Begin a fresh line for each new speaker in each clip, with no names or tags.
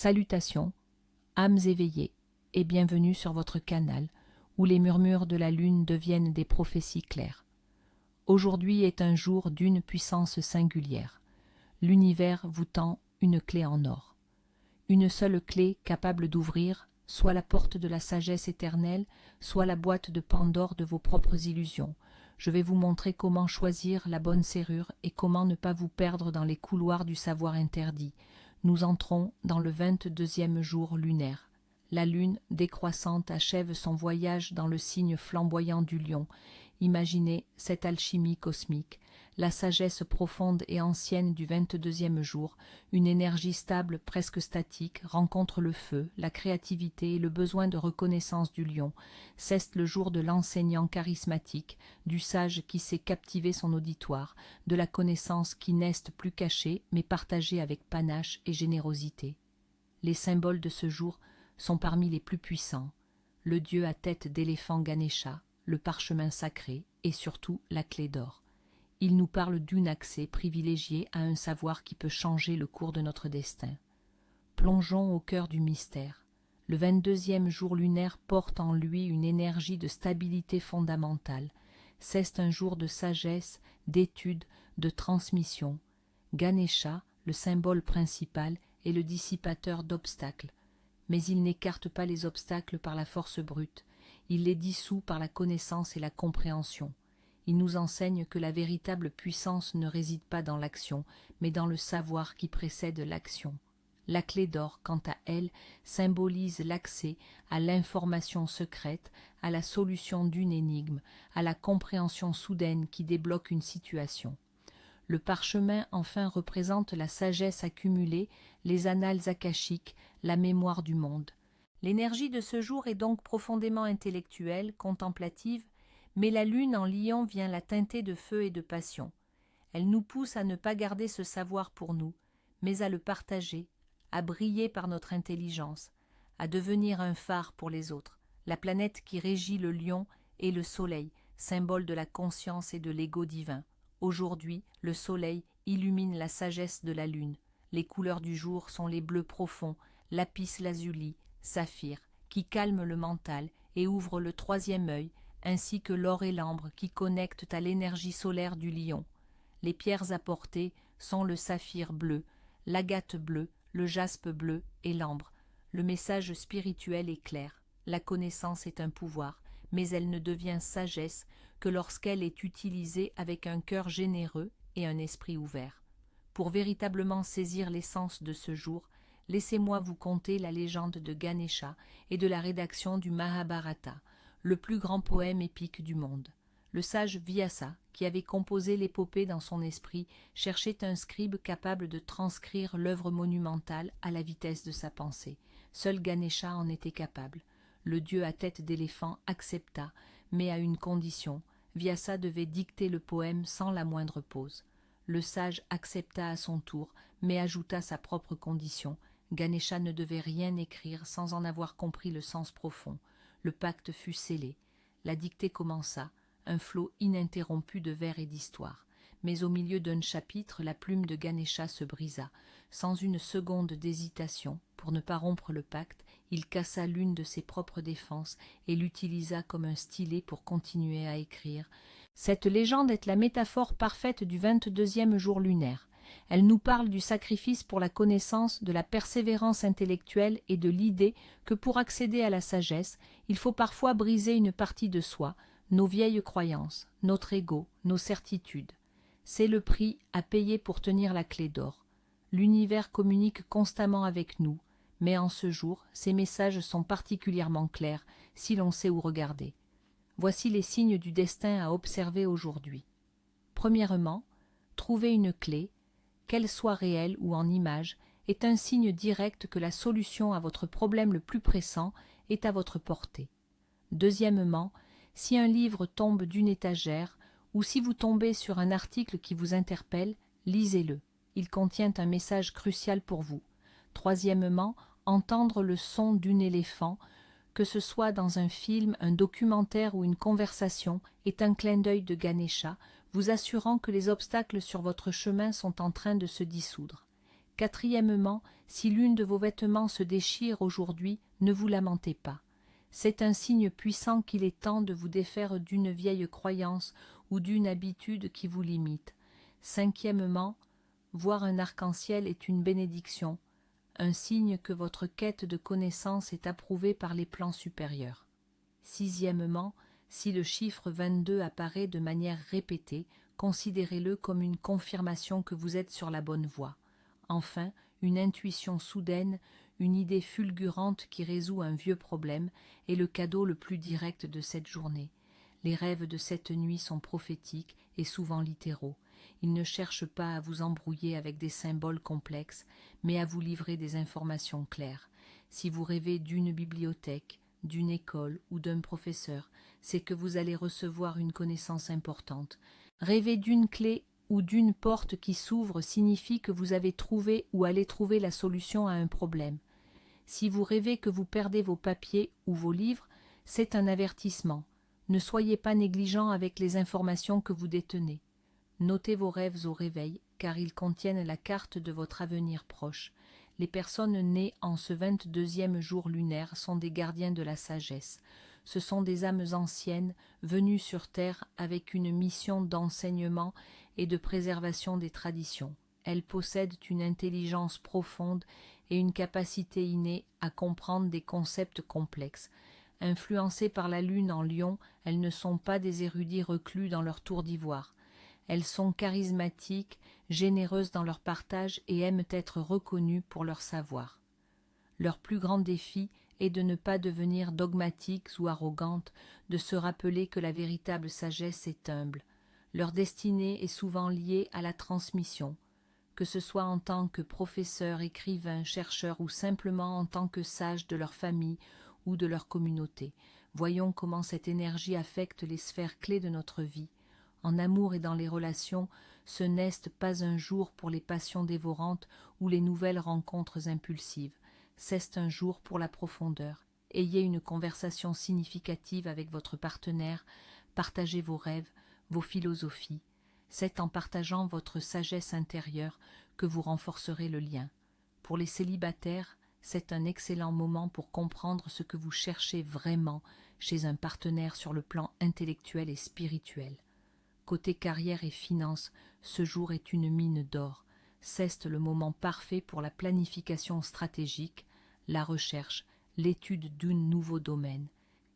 Salutations, âmes éveillées, et bienvenue sur votre canal, où les murmures de la lune deviennent des prophéties claires. Aujourd'hui est un jour d'une puissance singulière. L'univers vous tend une clé en or. Une seule clé capable d'ouvrir soit la porte de la sagesse éternelle, soit la boîte de Pandore de vos propres illusions. Je vais vous montrer comment choisir la bonne serrure et comment ne pas vous perdre dans les couloirs du savoir interdit. Nous entrons dans le 22e jour lunaire. La lune décroissante achève son voyage dans le signe flamboyant du lion. Imaginez cette alchimie cosmique, la sagesse profonde et ancienne du 22e jour, une énergie stable presque statique, rencontre le feu, la créativité et le besoin de reconnaissance du lion. C'est le jour de l'enseignant charismatique, du sage qui sait captiver son auditoire, de la connaissance qui n'est plus cachée mais partagée avec panache et générosité. Les symboles de ce jour sont parmi les plus puissants. Le dieu à tête d'éléphant Ganesha, le parchemin sacré et surtout la clé d'or. Il nous parle d'un accès privilégié à un savoir qui peut changer le cours de notre destin. Plongeons au cœur du mystère. Le 22e jour lunaire porte en lui une énergie de stabilité fondamentale. C'est un jour de sagesse, d'étude, de transmission. Ganesha, le symbole principal, est le dissipateur d'obstacles. Mais il n'écarte pas les obstacles par la force brute. Il les dissout par la connaissance et la compréhension. Il nous enseigne que la véritable puissance ne réside pas dans l'action, mais dans le savoir qui précède l'action. La clé d'or, quant à elle, symbolise l'accès à l'information secrète, à la solution d'une énigme, à la compréhension soudaine qui débloque une situation. Le parchemin, enfin, représente la sagesse accumulée, les annales akashiques, la mémoire du monde. L'énergie de ce jour est donc profondément intellectuelle, contemplative, mais la lune en lion vient la teinter de feu et de passion. Elle nous pousse à ne pas garder ce savoir pour nous, mais à le partager, à briller par notre intelligence, à devenir un phare pour les autres. La planète qui régit le lion est le soleil, symbole de la conscience et de l'ego divin. Aujourd'hui, le soleil illumine la sagesse de la lune. Les couleurs du jour sont les bleus profonds, lapis lazuli, saphir, qui calment le mental et ouvrent le troisième œil, ainsi que l'or et l'ambre qui connectent à l'énergie solaire du lion. Les pierres apportées sont le saphir bleu, l'agate bleue, le jaspe bleu et l'ambre. Le message spirituel est clair. La connaissance est un pouvoir, mais elle ne devient sagesse que lorsqu'elle est utilisée avec un cœur généreux et un esprit ouvert. Pour véritablement saisir l'essence de ce jour, laissez-moi vous conter la légende de Ganesha et de la rédaction du Mahabharata, le plus grand poème épique du monde. Le sage Vyasa, qui avait composé l'épopée dans son esprit, cherchait un scribe capable de transcrire l'œuvre monumentale à la vitesse de sa pensée. Seul Ganesha en était capable. Le dieu à tête d'éléphant accepta, mais à une condition. Vyasa devait dicter le poème sans la moindre pause. Le sage accepta à son tour, mais ajouta sa propre condition. Ganesha ne devait rien écrire sans en avoir compris le sens profond. Le pacte fut scellé. La dictée commença, un flot ininterrompu de vers et d'histoires. Mais au milieu d'un chapitre, la plume de Ganesha se brisa. Sans une seconde d'hésitation, pour ne pas rompre le pacte, il cassa l'une de ses propres défenses et l'utilisa comme un stylet pour continuer à écrire. Cette légende est la métaphore parfaite du 22e jour lunaire. Elle nous parle du sacrifice pour la connaissance, de la persévérance intellectuelle et de l'idée que pour accéder à la sagesse, il faut parfois briser une partie de soi, nos vieilles croyances, notre ego, nos certitudes. C'est le prix à payer pour tenir la clé d'or. L'univers communique constamment avec nous, mais en ce jour, ces messages sont particulièrement clairs si l'on sait où regarder. Voici les signes du destin à observer aujourd'hui. Premièrement, trouver une clé, qu'elle soit réelle ou en image, est un signe direct que la solution à votre problème le plus pressant est à votre portée. Deuxièmement, si un livre tombe d'une étagère ou si vous tombez sur un article qui vous interpelle, lisez-le. Il contient un message crucial pour vous. Troisièmement, entendre le son d'un éléphant, que ce soit dans un film, un documentaire ou une conversation, est un clin d'œil de Ganesha, vous assurant que les obstacles sur votre chemin sont en train de se dissoudre. Quatrièmement, si l'une de vos vêtements se déchire aujourd'hui, ne vous lamentez pas. C'est un signe puissant qu'il est temps de vous défaire d'une vieille croyance ou d'une habitude qui vous limite. Cinquièmement, voir un arc-en-ciel est une bénédiction, un signe que votre quête de connaissance est approuvée par les plans supérieurs. Sixièmement, si le chiffre 22 apparaît de manière répétée, considérez-le comme une confirmation que vous êtes sur la bonne voie. Enfin, une intuition soudaine, une idée fulgurante qui résout un vieux problème est le cadeau le plus direct de cette journée. Les rêves de cette nuit sont prophétiques et souvent littéraux. Ils ne cherchent pas à vous embrouiller avec des symboles complexes, mais à vous livrer des informations claires. Si vous rêvez d'une bibliothèque, d'une école ou d'un professeur, c'est que vous allez recevoir une connaissance importante. Rêver d'une clé ou d'une porte qui s'ouvre signifie que vous avez trouvé ou allez trouver la solution à un problème. Si vous rêvez que vous perdez vos papiers ou vos livres, c'est un avertissement. Ne soyez pas négligent avec les informations que vous détenez. Notez vos rêves au réveil, car ils contiennent la carte de votre avenir proche. Les personnes nées en ce 22e jour lunaire sont des gardiens de la sagesse. Ce sont des âmes anciennes, venues sur Terre avec une mission d'enseignement et de préservation des traditions. Elles possèdent une intelligence profonde et une capacité innée à comprendre des concepts complexes. Influencées par la lune en Lion, elles ne sont pas des érudits reclus dans leur tour d'ivoire. Elles sont charismatiques, généreuses dans leur partage et aiment être reconnues pour leur savoir. Leur plus grand défi est de ne pas devenir dogmatiques ou arrogantes, de se rappeler que la véritable sagesse est humble. Leur destinée est souvent liée à la transmission, que ce soit en tant que professeurs, écrivains, chercheurs ou simplement en tant que sages de leur famille ou de leur communauté. Voyons comment cette énergie affecte les sphères clés de notre vie. En amour et dans les relations, ce n'est pas un jour pour les passions dévorantes ou les nouvelles rencontres impulsives. C'est un jour pour la profondeur. Ayez une conversation significative avec votre partenaire, partagez vos rêves, vos philosophies. C'est en partageant votre sagesse intérieure que vous renforcerez le lien. Pour les célibataires, c'est un excellent moment pour comprendre ce que vous cherchez vraiment chez un partenaire sur le plan intellectuel et spirituel. Côté carrière et finances, ce jour est une mine d'or. C'est le moment parfait pour la planification stratégique, la recherche, l'étude d'un nouveau domaine.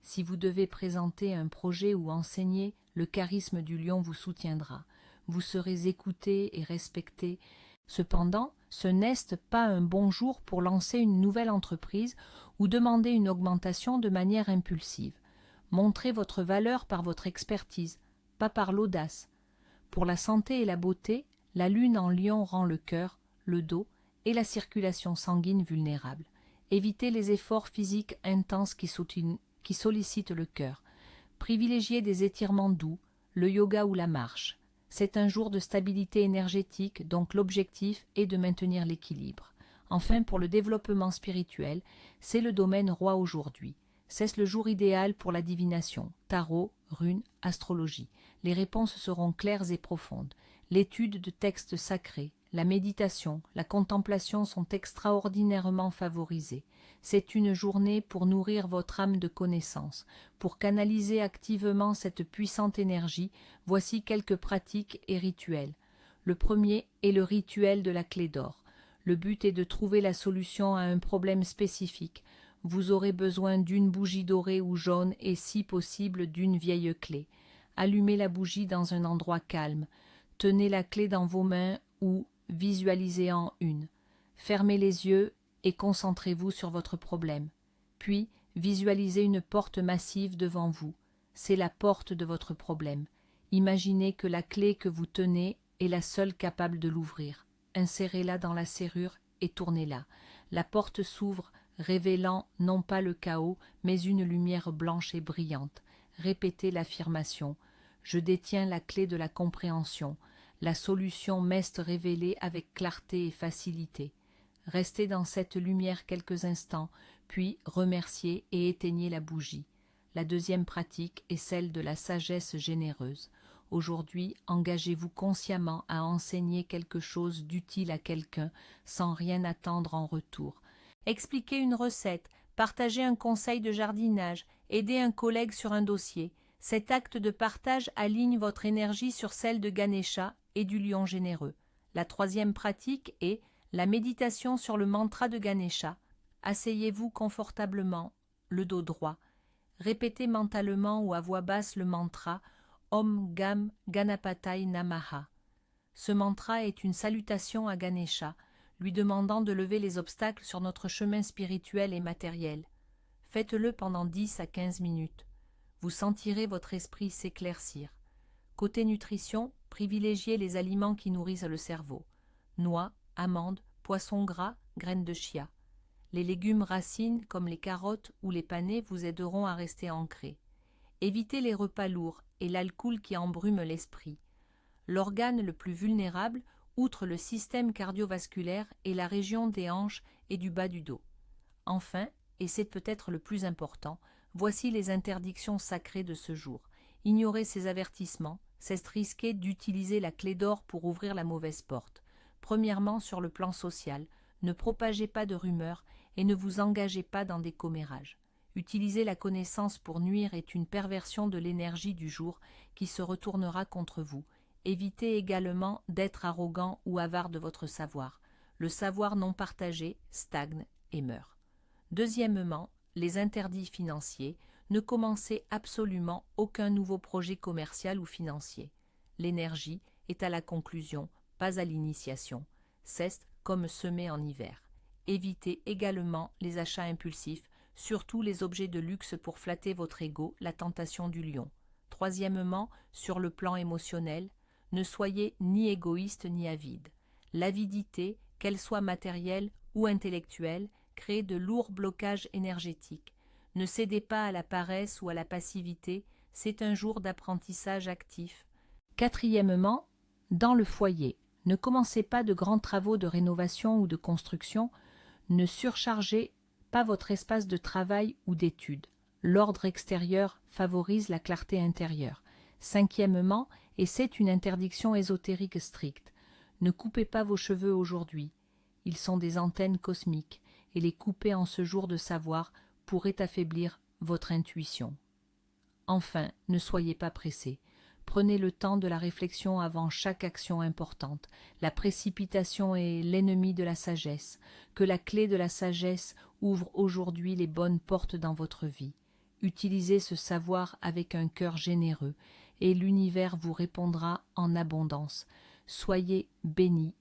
Si vous devez présenter un projet ou enseigner, le charisme du lion vous soutiendra. Vous serez écouté et respecté. Cependant, ce n'est pas un bon jour pour lancer une nouvelle entreprise ou demander une augmentation de manière impulsive. Montrez votre valeur par votre expertise, pas par l'audace. Pour la santé et la beauté, la lune en lion rend le cœur, le dos et la circulation sanguine vulnérables. Évitez les efforts physiques intenses qui sollicitent le cœur. Privilégiez des étirements doux, le yoga ou la marche. C'est un jour de stabilité énergétique, donc l'objectif est de maintenir l'équilibre. Enfin, pour le développement spirituel, c'est le domaine roi aujourd'hui. C'est le jour idéal pour la divination, tarot, runes, astrologie. Les réponses seront claires et profondes. L'étude de textes sacrés, la méditation, la contemplation sont extraordinairement favorisées. C'est une journée pour nourrir votre âme de connaissance. Pour canaliser activement cette puissante énergie, voici quelques pratiques et rituels. Le premier est le rituel de la clé d'or. Le but est de trouver la solution à un problème spécifique. Vous aurez besoin d'une bougie dorée ou jaune et si possible d'une vieille clé. Allumez la bougie dans un endroit calme. Tenez la clé dans vos mains ou visualisez-en une. Fermez les yeux et concentrez-vous sur votre problème. Puis, visualisez une porte massive devant vous. C'est la porte de votre problème. Imaginez que la clé que vous tenez est la seule capable de l'ouvrir. Insérez-la dans la serrure et tournez-la. La porte s'ouvre, révélant non pas le chaos, mais une lumière blanche et brillante. Répétez l'affirmation. Je détiens la clé de la compréhension. La solution m'est révélée avec clarté et facilité. Restez dans cette lumière quelques instants, puis remerciez et éteignez la bougie. La deuxième pratique est celle de la sagesse généreuse. Aujourd'hui, engagez-vous consciemment à enseigner quelque chose d'utile à quelqu'un sans rien attendre en retour. Expliquer une recette, partager un conseil de jardinage, aider un collègue sur un dossier. Cet acte de partage aligne votre énergie sur celle de Ganesha et du lion généreux. La troisième pratique est la méditation sur le mantra de Ganesha. Asseyez-vous confortablement, le dos droit. Répétez mentalement ou à voix basse le mantra Om Gam Ganapataye Namaha. Ce mantra est une salutation à Ganesha, lui demandant de lever les obstacles sur notre chemin spirituel et matériel. Faites-le pendant 10 à 15 minutes. Vous sentirez votre esprit s'éclaircir. Côté nutrition, privilégiez les aliments qui nourrissent le cerveau. Noix, amandes, poissons gras, graines de chia. Les légumes racines comme les carottes ou les panais vous aideront à rester ancrés. Évitez les repas lourds et l'alcool qui embrume l'esprit. L'organe le plus vulnérable, outre le système cardiovasculaire, est la région des hanches et du bas du dos. Enfin, et c'est peut-être le plus important, voici les interdictions sacrées de ce jour. Ignorez ces avertissements, c'est risquer d'utiliser la clé d'or pour ouvrir la mauvaise porte. Premièrement, sur le plan social, ne propagez pas de rumeurs et ne vous engagez pas dans des commérages. Utiliser la connaissance pour nuire est une perversion de l'énergie du jour qui se retournera contre vous. Évitez également d'être arrogant ou avare de votre savoir. Le savoir non partagé stagne et meurt. Deuxièmement, les interdits financiers. Ne commencez absolument aucun nouveau projet commercial ou financier. L'énergie est à la conclusion, pas à l'initiation. C'est comme semer en hiver. Évitez également les achats impulsifs, surtout les objets de luxe pour flatter votre ego, la tentation du lion. Troisièmement, sur le plan émotionnel, ne soyez ni égoïste ni avide. L'avidité, qu'elle soit matérielle ou intellectuelle, crée de lourds blocages énergétiques. Ne cédez pas à la paresse ou à la passivité, c'est un jour d'apprentissage actif. Quatrièmement, dans le foyer, ne commencez pas de grands travaux de rénovation ou de construction, ne surchargez pas votre espace de travail ou d'études. L'ordre extérieur favorise la clarté intérieure. Cinquièmement, et c'est une interdiction ésotérique stricte, ne coupez pas vos cheveux aujourd'hui. Ils sont des antennes cosmiques, et les couper en ce jour de savoir pourrait affaiblir votre intuition. Enfin, ne soyez pas pressés. Prenez le temps de la réflexion avant chaque action importante. La précipitation est l'ennemi de la sagesse. Que la clé de la sagesse ouvre aujourd'hui les bonnes portes dans votre vie. Utilisez ce savoir avec un cœur généreux, et l'univers vous répondra en abondance. Soyez bénis